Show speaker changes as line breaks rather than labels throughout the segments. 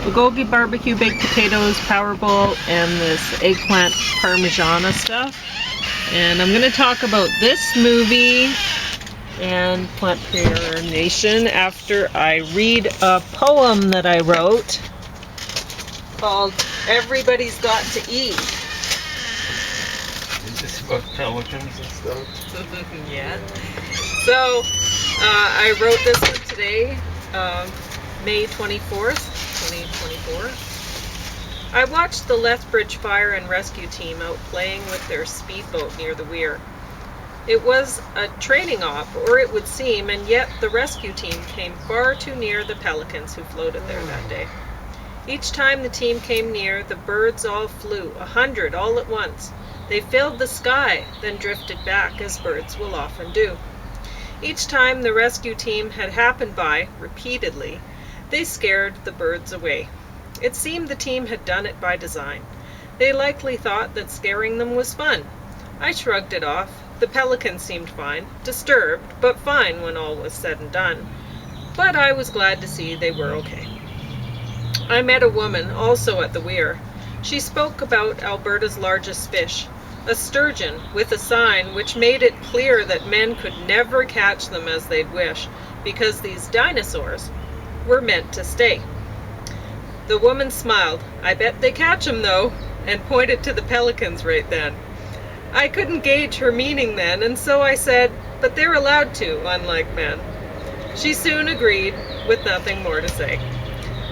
Bulgogi BBQ Baked Potatoes, Power Bowl, and this Eggplant Parmigiana stuff. And I'm going to talk about this movie and Plant Prayer Nation after I read a poem that I wrote called Everybody's Got to Eat.
Is this about pelicans and stuff?
Yeah. So, I wrote this one today, May 24th, 2024. I watched the Lethbridge Fire and Rescue Team out playing with their speedboat near the Weir. It was a training op, or it would seem, and yet the rescue team came far too near the pelicans who floated there that day. Each time the team came near, the birds all flew, 100 all at once. They filled the sky, then drifted back, as birds will often do. Each time the rescue team had happened by, repeatedly, they scared the birds away. It seemed the team had done it by design. They likely thought that scaring them was fun. I shrugged it off. The pelicans seemed fine, disturbed, but fine when all was said and done. But I was glad to see they were okay. I met a woman, also at the Weir. She spoke about Alberta's largest fish, a sturgeon, with a sign which made it clear that men could never catch them as they'd wish, because these dinosaurs were meant to stay. The woman smiled. I bet they catch 'em though, and pointed to the pelicans right then. I couldn't gauge her meaning then, and so I said, but they're allowed to, unlike men. She soon agreed, with nothing more to say.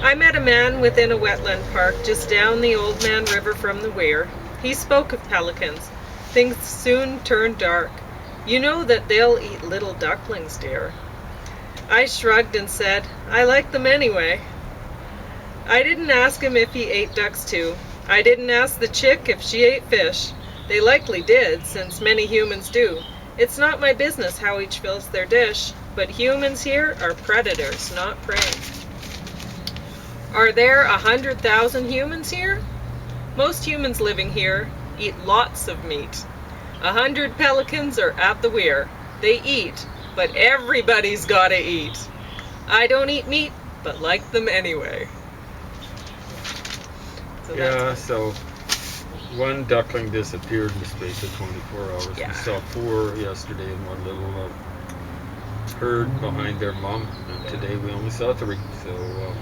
I met a man within a wetland park just down the Old Man River from the Weir. He spoke of pelicans. Things soon turned dark. You know that they'll eat little ducklings, dear. I shrugged and said, I like them anyway. I didn't ask him if he ate ducks too. I didn't ask the chick if she ate fish. They likely did, since many humans do. It's not my business how each fills their dish, but humans here are predators, not prey. Are there 100,000 humans here? Most humans living here eat lots of meat. 100 pelicans are at the Weir. They eat, but everybody's gotta eat. I don't eat meat, but like them anyway.
So one duckling disappeared in the space of 24 hours.
Yeah.
We saw 4 yesterday in one little herd behind their mom, and today we only saw 3. So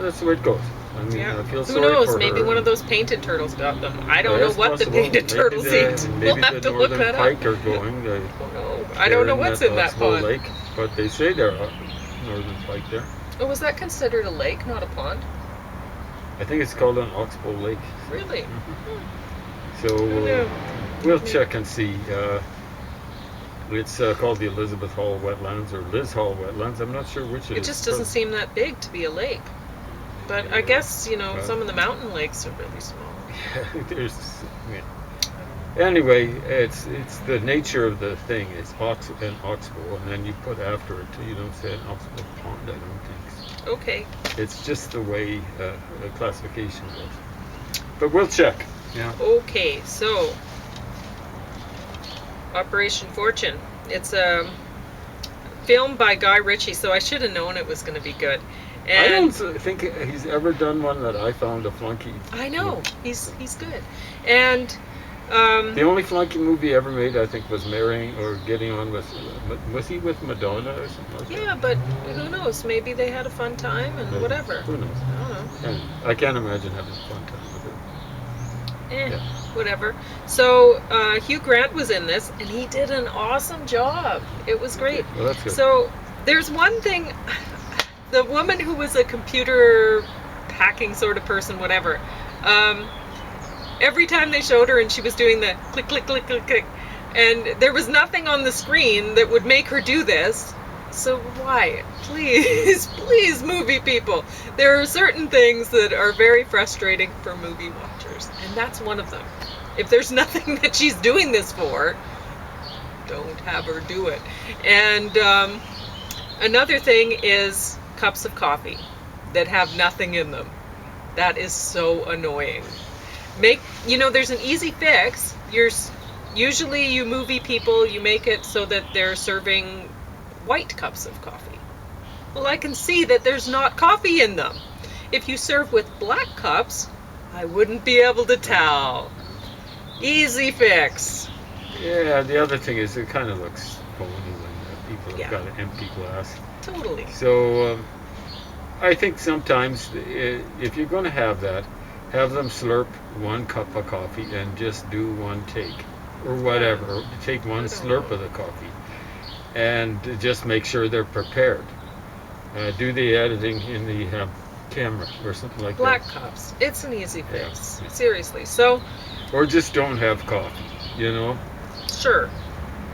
that's the way it goes. I mean, I feel
Who
sorry
knows?
for
Maybe
her.
one of those painted turtles got them. I don't know
That's
what
possible.
the painted turtles eat.
Maybe
We'll have
the
to look
northern
that
pike
up.
are going.
I don't know what's in that
Oxbow
pond.
Lake, but they say they're northern pike there.
Oh, was that considered a lake, not a pond?
I think it's called an Oxbow Lake.
Really?
So
know.
we'll check and see. It's called the Elizabeth Hall Wetlands or Liz Hall Wetlands. I'm not sure which it is.
It just doesn't seem that big to be a lake. But I guess, some of the mountain lakes are really small.
Anyway, it's the nature of the thing. It's an oxbow, and then you put after it. You don't say an oxbow pond, I don't think so.
Okay.
It's just the way the classification goes. But we'll check. Yeah.
Okay, so Operation Fortune. It's a film by Guy Ritchie, so I should have known it was going to be good. And
I don't think he's ever done one that I found a flunky.
I know. He's good. And
the only flunky movie ever made, I think, was Getting On with. Was he with Madonna or something like that?
yeah, but who knows? Maybe they had a fun time and whatever.
Who knows?
I don't know.
And I can't imagine having a fun time with it.
Whatever. So Hugh Grant was in this, and he did an awesome job. It was great.
Okay. Well, that's good.
So there's one thing. The woman who was a computer hacking sort of person, whatever, every time they showed her and she was doing the click, click, click, click, click, and there was nothing on the screen that would make her do this. So why? Please, please, movie people. There are certain things that are very frustrating for movie watchers, and that's one of them. If there's nothing that she's doing this for, don't have her do it. And another thing is cups of coffee that have nothing in them. That is so annoying. There's an easy fix. Usually you movie people, you make it so that they're serving white cups of coffee. Well, I can see that there's not coffee in them. If you serve with black cups, I wouldn't be able to tell. Easy fix.
Yeah, the other thing is it kind of looks phony when people have
Yeah.
got an empty glass.
Totally.
So I think sometimes if you're going to have that, have them slurp 1 cup of coffee and just do 1 take or whatever. Take 1 slurp of the coffee and just make sure they're prepared. Do the editing in the camera or something like
Black
that.
cups. It's an easy fix.
Yeah.
Seriously. So,
Or just don't have coffee, you know.
sure.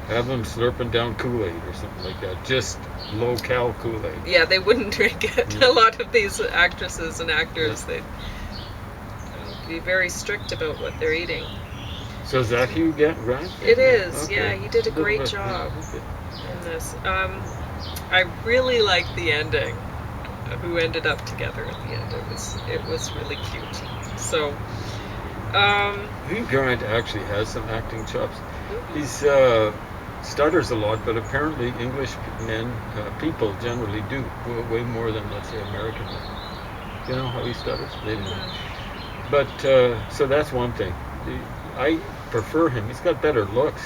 Have them slurping down Kool-Aid or something like that. Just low-cal Kool-Aid.
Yeah, they wouldn't drink it.
Yeah.
A lot of these actresses and actors,
Yeah.
they'd be very strict about what they're eating.
So is that Hugh Grant?
It is.
Okay.
Yeah, he did a great job in this. I really liked the ending. Who ended up together at the end? It was really cute. So,
Hugh Grant actually has some acting chops. He's stutters a lot, but apparently English people generally do way more than, let's say, American men. You know how he stutters? Maybe not. But so that's one thing. I prefer him. He's got better looks,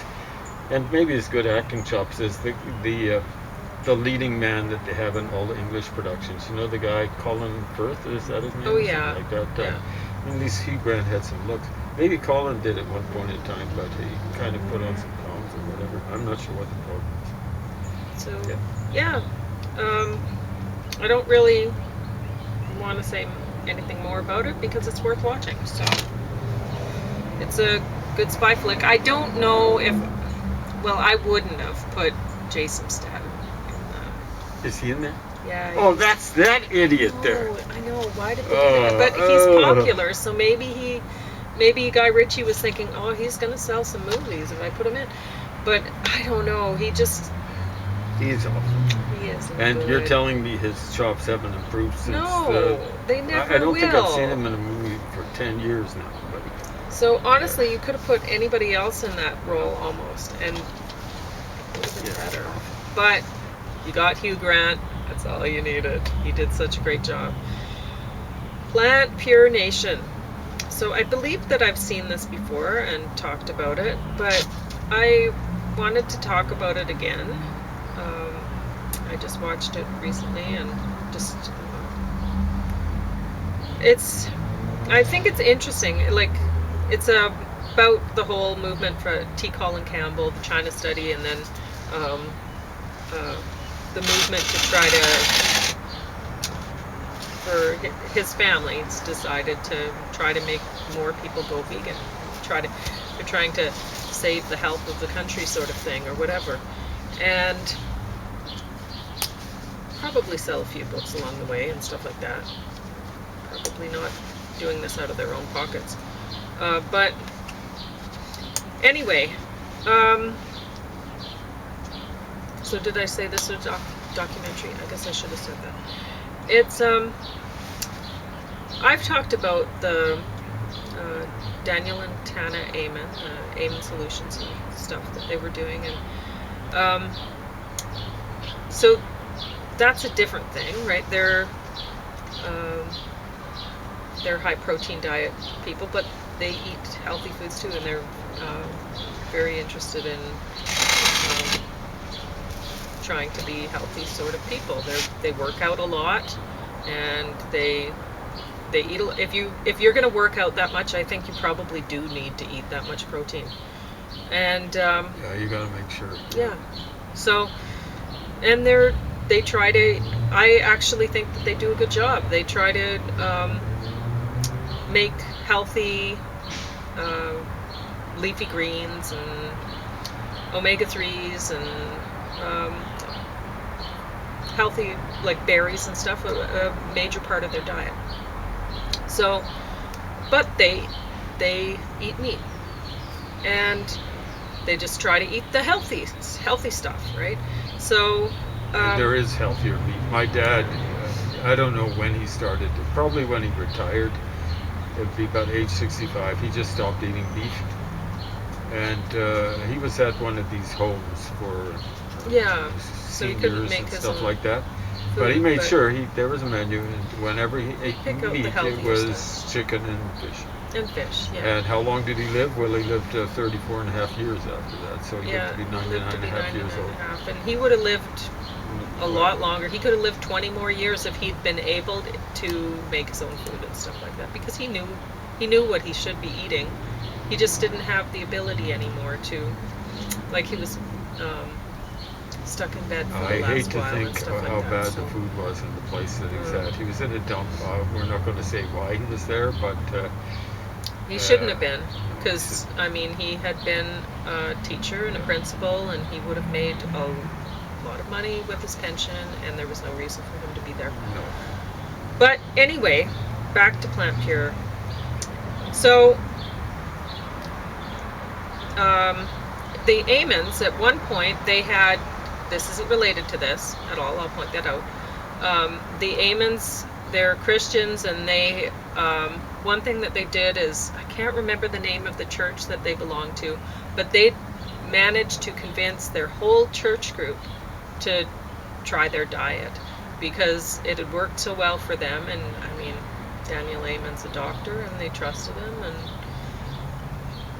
and maybe as good acting chops as the leading man that they have in all the English productions. You know the guy Colin Firth, is that his name?
Oh, yeah.
Something like that.
Yeah.
At least Hugh Grant had some looks. Maybe Colin did at one point in time, but he kind of put on some pounds or whatever. I'm not sure what the problem is.
so yeah. I don't really want to say anything more about it because it's worth watching. So it's a good spy flick. I don't know if, well, I wouldn't have put Jason Statham in the,
Is he in there?
yeah.
Oh, that's that idiot there.
Oh, I know. Why did they do that? But he's popular, so maybe Guy Ritchie was thinking, oh, he's gonna sell some movies if I put him in. But I don't know. He just,
He's awful.
he isn't
And
good.
you're telling me his chops haven't improved since.
No, they never
I don't
will.
think I've seen him in a movie for 10 years now. But
So honestly, you could have put anybody else in that role almost, and it would have been better. But you got Hugh Grant. That's all you needed. He did such a great job. Plant Pure Nation. So I believe that I've seen this before and talked about it, but I wanted to talk about it again. I just watched it recently and just I think it's interesting. Like, it's about the whole movement for T. Colin Campbell, the China study, and then the movement to try to, for his family, it's decided to try to make more people go vegan. They're trying to save the health of the country, sort of thing, or whatever. And probably sell a few books along the way and stuff like that. Probably not doing this out of their own pockets. But anyway, so did I say this was a documentary? I guess I should have said that. It's I've talked about the Daniel and Tana Amen, Amen Solutions and stuff that they were doing, and so that's a different thing, right? They're high protein diet people, but they eat healthy foods too, and they're very interested in trying to be healthy sort of people. They work out a lot, and they eat. If you're going to work out that much, I think you probably do need to eat that much protein. And
yeah, you got to make sure.
Yeah. So, and they try to. I actually think that they do a good job. They try to make healthy leafy greens and omega-3s and healthy, like berries and stuff, a major part of their diet. So, but they eat meat, and they just try to eat the healthy stuff, right? So
there is healthier meat. My dad, I don't know when he started, probably when he retired. It would be about age 65. He just stopped eating beef, and he was at one of these homes for
yeah, so he couldn't
seniors
make
and
his
stuff
own.
like that
food.
But he made sure there was a menu, and whenever he ate
pick out the
meat, it
healthier
was
stuff.
chicken and fish.
And fish, yeah.
And how long did he live? Well, he lived 34 and a half years after that, so he lived to be 99 and a half years old.
And he would have lived a lot longer. He could have lived 20 more years if he'd been able to make his own food and stuff like that, because he knew what he should be eating. He just didn't have the ability anymore to, like, he was stuck in bed for the last while and stuff like that.
I hate to think how bad the food was in the place that he was at. He was in a dump. We're not going to say why he was there, but
he shouldn't have been, because I mean, he had been a teacher and a principal, and he would have made a lot of money with his pension, and there was no reason for him to be there.
No.
But anyway, back to Plant Pure. So the Amons, at one point, they had, this isn't related to this at all, I'll point that out. The Amons, they're Christians, and they, one thing that they did is, I can't remember the name of the church that they belong to, but they managed to convince their whole church group to try their diet, because it had worked so well for them. And I mean, Daniel Amon's a doctor, and they trusted him, and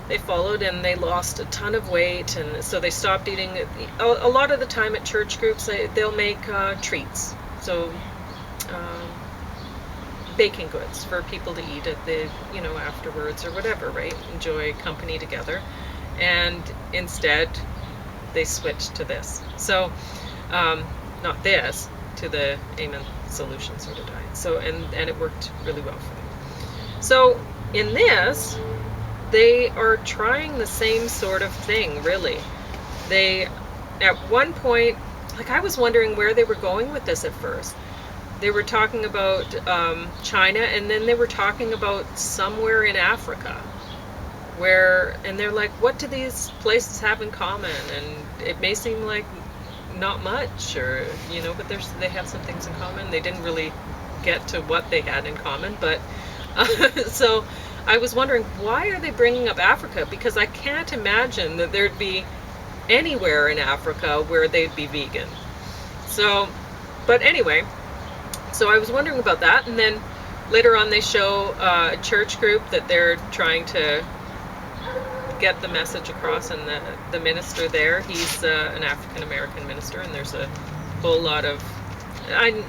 they followed, and they lost a ton of weight. And so they stopped eating. A lot of the time at church groups, they'll make treats, so baking goods for people to eat at the, afterwards or whatever, right? Enjoy company together. And instead, they switched to this. So, not this, to the Amon solution sort of diet. So, and it worked really well for them. So, in this, they are trying the same sort of thing, really. They, at one point, like, I was wondering where they were going with this at first. They were talking about China, and then they were talking about somewhere in Africa. And they're like, what do these places have in common? And it may seem like not much, or, but they have some things in common. They didn't really get to what they had in common, but so I was wondering, why are they bringing up Africa? Because I can't imagine that there'd be anywhere in Africa where they'd be vegan. So, but anyway, so I was wondering about that, and then later on they show a church group that they're trying to get the message across, and the minister there, he's an African American minister, and there's a whole lot of,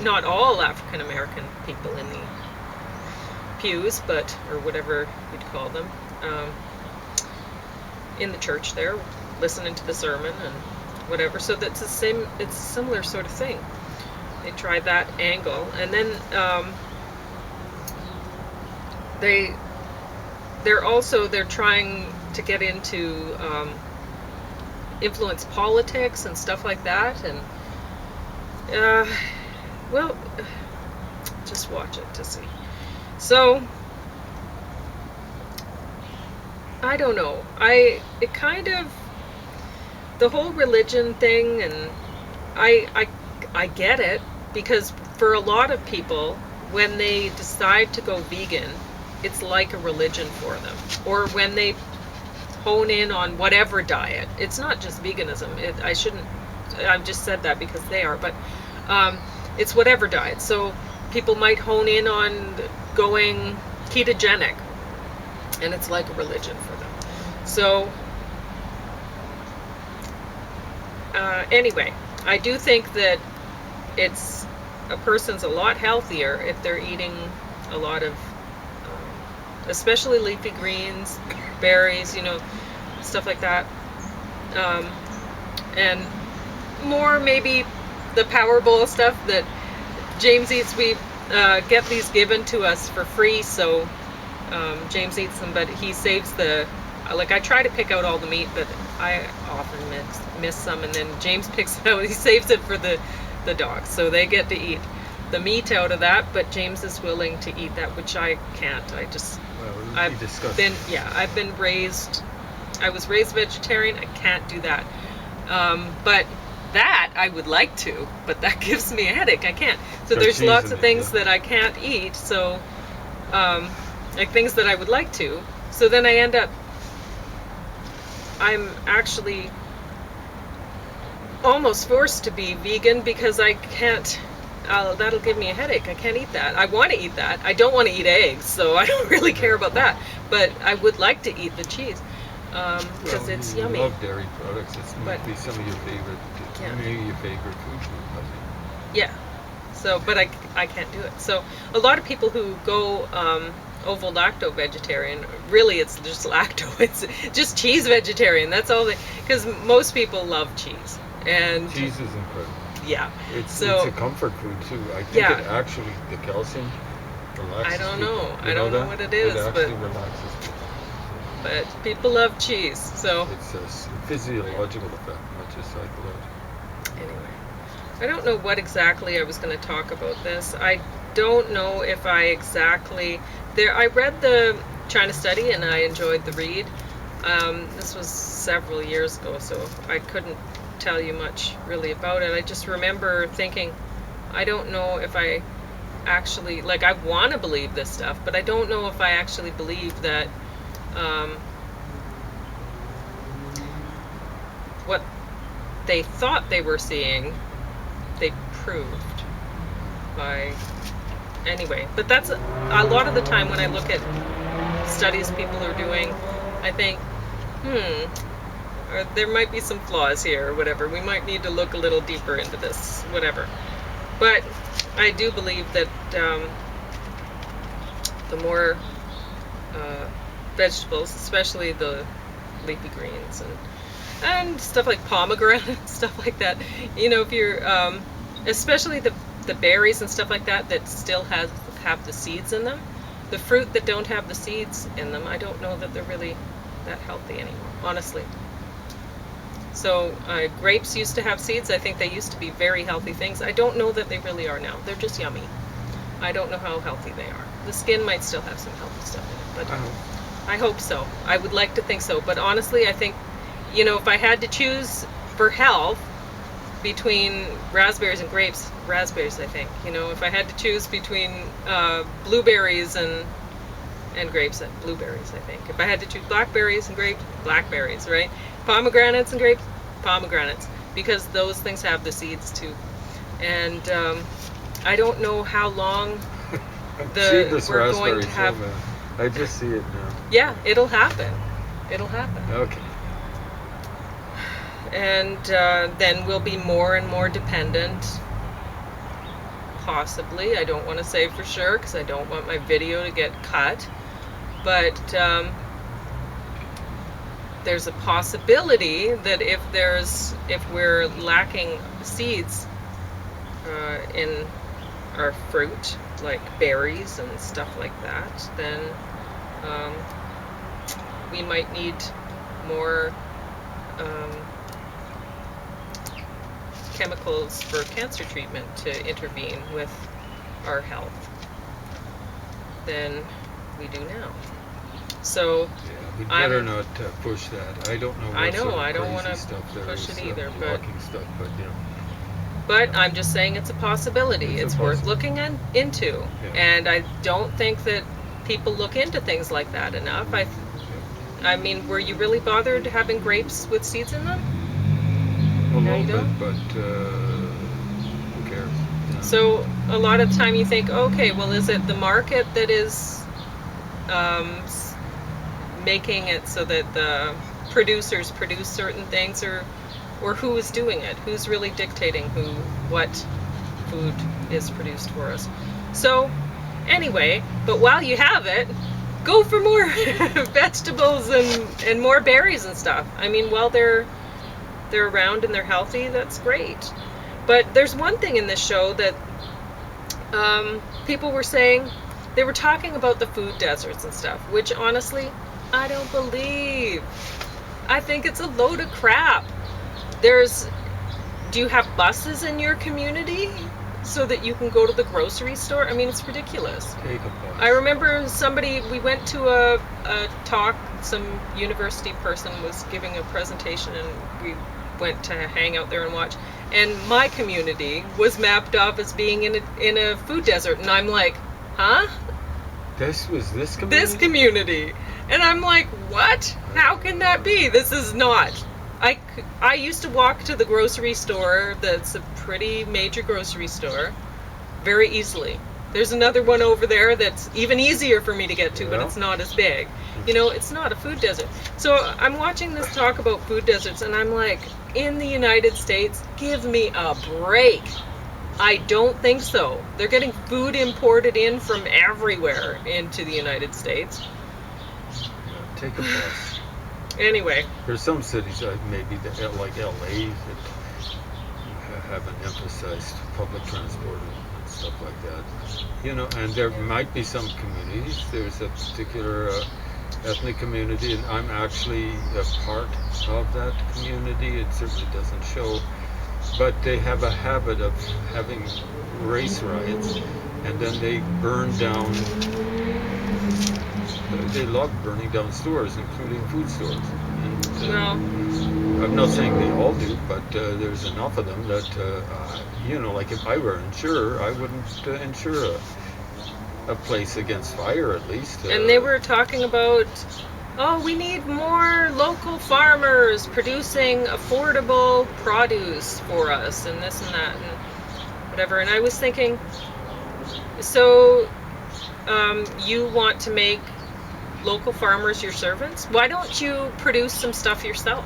not all African American people in the pews, or whatever you'd call them, in the church there, listening to the sermon and whatever. So that's it's a similar sort of thing. They tried that angle, and then they're trying to get into influence politics and stuff like that, and just watch it to see. So I don't know. It kind of, the whole religion thing, and I get it, because for a lot of people, when they decide to go vegan, it's like a religion for them. Or when they hone in on whatever diet. It's not just veganism. I've just said that because they are, but it's whatever diet. So people might hone in on going ketogenic, and it's like a religion for them. So anyway, I do think that a person's a lot healthier if they're eating a lot of especially leafy greens, berries, stuff like that, and more maybe the Power Bowl stuff that James eats. We get these given to us for free, so James eats them, but he saves I try to pick out all the meat, but I often miss some, and then James picks it out. He saves it for the dogs, so they get to eat the meat out of that, but James is willing to eat that, which I can't. I was raised vegetarian. I can't do that. But that I would like to, but that gives me a headache. I can't. So there's lots of things that I can't eat. So, like things that I would like to. So then I'm actually almost forced to be vegan because I can't that'll give me a headache. I can't eat that. I want to eat that. I don't want to eat eggs, so I don't really care about that. But I would like to eat the cheese because it's
you
yummy.
love dairy products. It might be some of your favorite,
Yeah.
maybe your favorite food.
Yeah. So, but I can't do it. So a lot of people who go ovo-lacto vegetarian, really it's just lacto. It's just cheese vegetarian. That's all they, because most people love cheese. And
Cheese is incredible.
yeah.
It's
So
a comfort food too. I think
Yeah.
it actually, the calcium relaxes
I don't
people.
know.
You
I don't know what it is,
It actually
but
relaxes people.
people love cheese. So
It's a physiological effect, not just psychological.
anyway, I don't know what exactly I was going to talk about this. I don't know if I exactly there. I read the China study and I enjoyed the read. This was several years ago, so I couldn't tell you much really about it. I just remember thinking, I don't know if I actually, like, I want to believe this stuff, but I don't know if I actually believe that what they thought they were seeing, they proved by anyway. But that's a lot of the time when I look at studies people are doing, I think, or there might be some flaws here or whatever. We might need to look a little deeper into this, whatever. But I do believe that the more vegetables, especially the leafy greens and stuff like pomegranate, stuff like that, you know, if you're especially the berries and stuff like that that still have the seeds in them, the fruit that don't have the seeds in them, I don't know that they're really that healthy anymore, honestly. So grapes used to have seeds. I think they used to be very healthy things. I don't know that they really are now. They're just yummy. I don't know how healthy they are. The skin might still have some healthy stuff in it, but I hope so. I would like to think so. But honestly, I think, you know, if I had to choose for health between raspberries and grapes, raspberries, I think. You know, if I had to choose between blueberries and grapes, blueberries, I think. If I had to choose blackberries and grapes, blackberries, right? Pomegranates and grapes, pomegranates, because those things have the seeds too. And I don't know how long we're going to have.
I just see it now.
Yeah, it'll happen. It'll happen.
Okay.
And then we'll be more and more dependent. Possibly. I don't want to say for sure because I don't want my video to get cut. But there's a possibility that if we're lacking seeds in our fruit, like berries and stuff like that, then we might need more chemicals for cancer treatment to intervene with our health than we do now. So
yeah, we better not push that. I don't know.
I know.
Sort of
I don't
want to
push it either, but
stuff, but you know.
But I'm just saying it's a possibility. It's worth looking into,
Yeah.
and I don't think that people look into things like that enough. I mean, were you really bothered having grapes with seeds in them?
A
No, you
little
don't?
bit, but who cares? Yeah.
So a lot of time you think, okay, well, is it the market that is making it so that the producers produce certain things, or who is doing it? Who's really dictating what food is produced for us? So anyway, but while you have it, go for more vegetables and more berries and stuff. I mean, while they're around and they're healthy, that's great. But there's one thing in this show that people were saying. They were talking about the food deserts and stuff, which honestly, I don't believe. I think it's a load of crap. Do you have buses in your community so that you can go to the grocery store? I mean, it's ridiculous.
Take a bus.
I remember we went to a talk, some university person was giving a presentation, and we went to hang out there and watch. And my community was mapped off as being in a food desert, and I'm like, huh?
This community?
This community. And I'm like, what? How can that be? This is not. I used to walk to the grocery store that's a pretty major grocery store very easily. There's another one over there that's even easier for me to get to, but
Yeah.
it's not as big. You know, it's not a food desert. So I'm watching this talk about food deserts, and I'm like, in the United States, give me a break. I don't think so. They're getting food imported in from everywhere into the United States.
Take a bus.
Anyway,
There's some cities, maybe like LA, that haven't emphasized public transport and stuff like that. You know, and there might be some communities. There's a particular ethnic community, and I'm actually a part of that community. It certainly doesn't show, but they have a habit of having race riots, and then they burn down. They love burning down stores, including food stores. And,
well,
I'm not saying they all do, but there's enough of them that, you know, like if I were an insurer, I wouldn't insure a place against fire, at least.
and they were talking about, oh, we need more local farmers producing affordable produce for us, and this and that, and whatever. And I was thinking, so you want to make local farmers your servants? Why don't you produce some stuff yourself?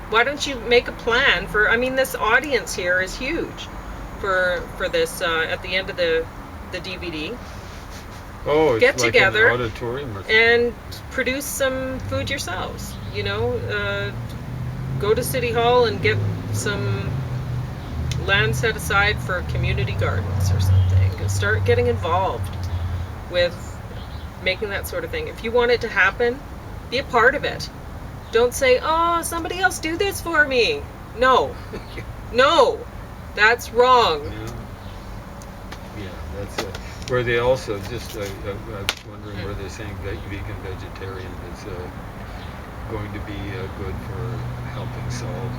Why don't you make a plan for, I mean, this audience here is huge for this at the end of the DVD.
Oh, it's
Get
like
together
an auditorium or something.
and produce some food yourselves. You know, go to City Hall and get some land set aside for community gardens or something. Start getting involved with making that sort of thing. If you want it to happen, be a part of it. Don't say, oh, somebody else do this for me. No. No. That's wrong.
Yeah, that's it. Where they also just, I'm wondering where they're saying that vegan vegetarian is going to be good for helping solve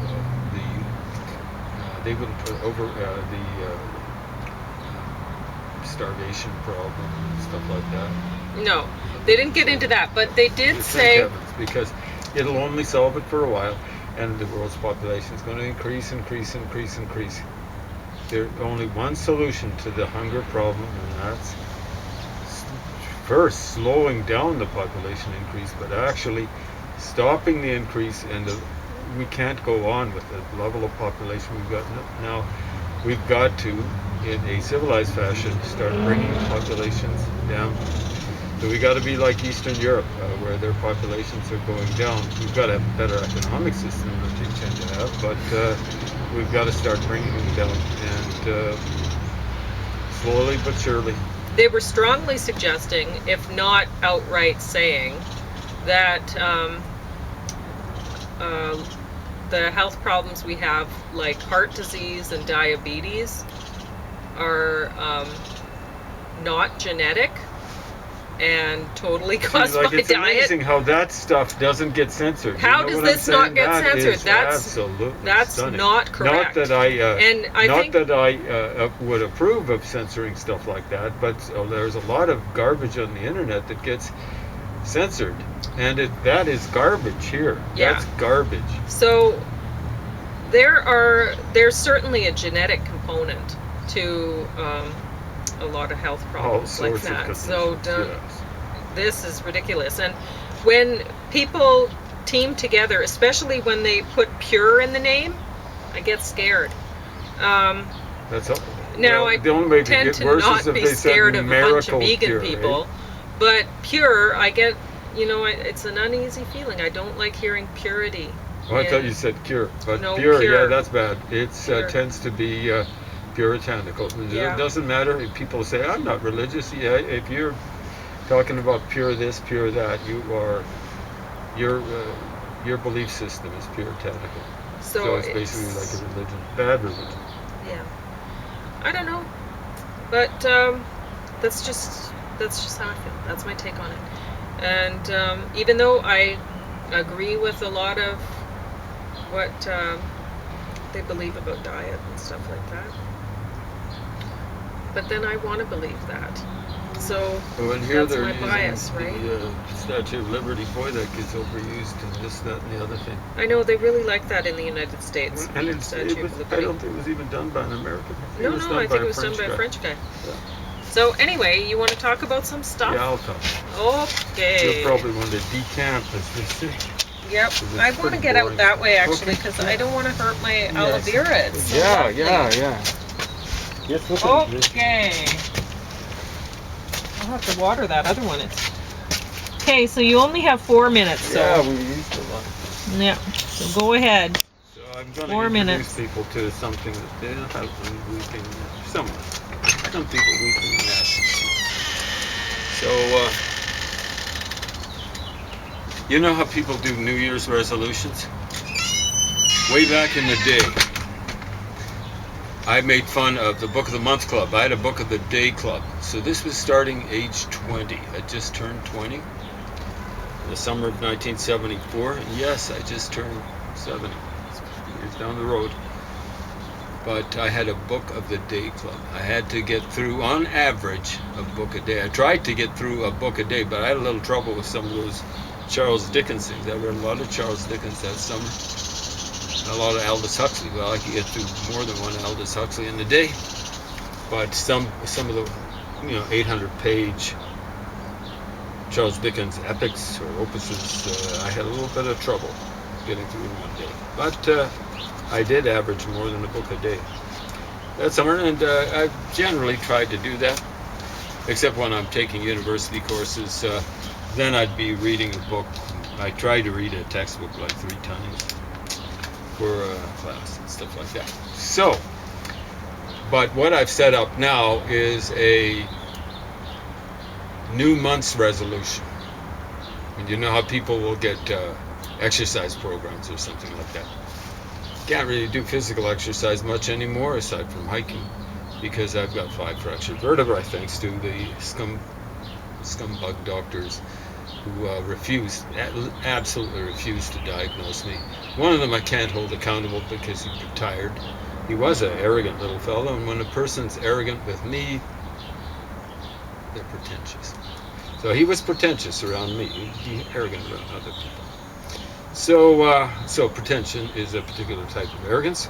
they wouldn't put over the starvation problem and stuff like that.
No. They didn't get into that, but they did
Thank
say,
heavens, because it'll only solve it for a while, and the world's population is going to increase. There's only one solution to the hunger problem, and that's first slowing down the population increase, but actually stopping the increase. And we can't go on with the level of population we've got now. We've got to, in a civilized fashion, start bringing populations down. So we got to be like Eastern Europe, where their populations are going down. We've got to have a better economic system than they tend to have, but we've got to start bringing them down, and slowly but surely.
they were strongly suggesting, if not outright saying, that the health problems we have, like heart disease and diabetes, are not genetic and totally caused by
it's
diet.
amazing how that stuff doesn't get censored.
How
you know
does
what
this
I'm
not
saying?
get
That
censored?
is
That's
absolutely
that's
stunning.
not correct.
Not that I,
And I think
would approve of censoring stuff like that, but there's a lot of garbage on the internet that gets censored, and that is garbage here.
Yeah.
That's garbage.
so there's certainly a genetic component to a lot of health
All
problems like
sorts of
that.
conditions.
So don't,
yes.
this is ridiculous. And when people team together, especially when they put pure in the name, I get scared.
That's all.
Now,
the only way
I
to
tend
get
to
worse
not
is if
be
they said
scared of a bunch of
miracle
vegan
cure,
people,
eh?
but pure, I get, it's an uneasy feeling. I don't like hearing purity.
Well, I thought
in-
you said cure, but
No,
pure, yeah,
pure.
that's bad. It
Pure.
tends to be puritanical.
Yeah.
It doesn't matter if people say, I'm not religious. Yeah, if you're talking about pure this, pure that, your belief system is puritanical. So it's basically like a religion, bad religion.
Yeah. I don't know, but that's just how I feel. That's my take on it. And even though I agree with a lot of what they believe about diet and stuff like that, but then I want to believe that. So
Well, and here
that's
they're
my
using
bias, right?
the Statue of Liberty. Boy, that gets overused and this, that, and the other thing.
I know they really like that in the United States.
And it
Statue
was,
of
I
Liberty.
don't think it was even done by an American.
No, I think it was done by a French guy.
Yeah.
So anyway, you want to talk about some stuff?
Yeah, I'll talk.
Okay.
You'll probably want to decamp, as they say.
Yep. I want to get out that way actually because I don't want to hurt my aloe vera. It's so lovely.
yeah. Yes,
Okay. I'll have to water that other one. Okay, so you only have 4 minutes. So.
Yeah, we used a lot.
Yeah. So go ahead.
So I'm going
4
to
minutes.
introduce people to something that they don't have been weeping. Some people weeping in ashes. So, you know how people do New Year's resolutions? Way back in the day, I made fun of the Book of the Month Club. I had a Book of the Day Club. So this was starting age 20. I just turned 20 in the summer of 1974. And yes, I just turned 70. It's a few years down the road. But I had a Book of the Day Club. I had to get through, on average, a book a day. I tried to get through a book a day, but I had a little trouble with some of those Charles Dickens things. I read a lot of Charles Dickens that summer. A lot of Aldous Huxley. Well, I could get through more than one Aldous Huxley in a day. But some of the 800-page Charles Dickens epics or opuses, I had a little bit of trouble getting through in one day. But I did average more than a book a day that summer, and I generally tried to do that, except when I'm taking university courses. Then I'd be reading a book. I tried to read a textbook like 3 times for a class and stuff like that. So, but what I've set up now is a new month's resolution. And you know how people will get exercise programs or something like that. Can't really do physical exercise much anymore aside from hiking because I've got 5 fractured vertebrae thanks to the scumbag doctors who absolutely refused to diagnose me. One of them I can't hold accountable because he retired. He was an arrogant little fellow, and when a person's arrogant with me, they're pretentious. So he was pretentious around me. He arrogant around other people. So pretension is a particular type of arrogance,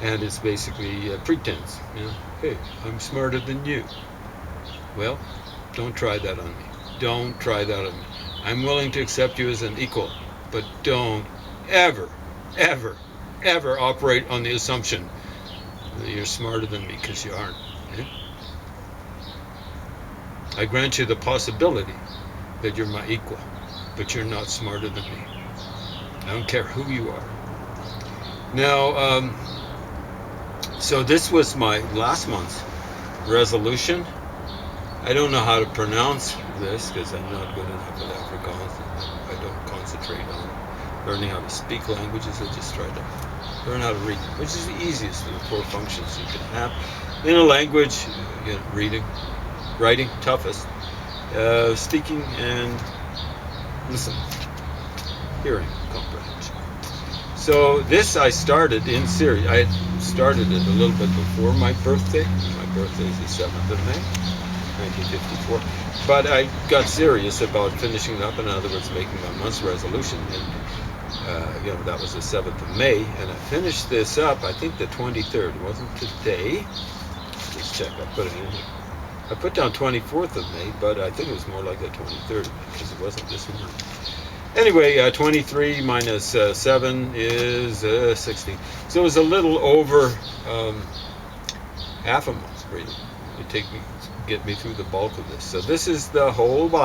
and it's basically pretense. Hey, I'm smarter than you. Well, don't try that on me. Don't try that on me. I'm willing to accept you as an equal, but don't ever, ever, ever operate on the assumption that you're smarter than me, because you aren't. I grant you the possibility that you're my equal, but you're not smarter than me. I don't care who you are. Now, so this was my last month's resolution. I don't know how to pronounce this because I'm not good enough at Afrikaans. I don't concentrate on learning how to speak languages. I just try to learn how to read, which is the easiest of the 4 functions you can have in a language. Reading, writing, toughest, speaking, and listening, hearing comprehension. So this I started in Syria. I had started it a little bit before my birthday. My birthday is the 7th of May. 1954, but I got serious about finishing up. In other words, making my month's resolution, and that was the 7th of May, and I finished this up. I think the 23rd. It wasn't today. Let's check. I put it in here. I put down 24th of May, but I think it was more like the 23rd because it wasn't this morning. Anyway, 23 minus 7 is 16. So it was a little over half a month, really. It get me through the bulk of this. So this is the whole Bible.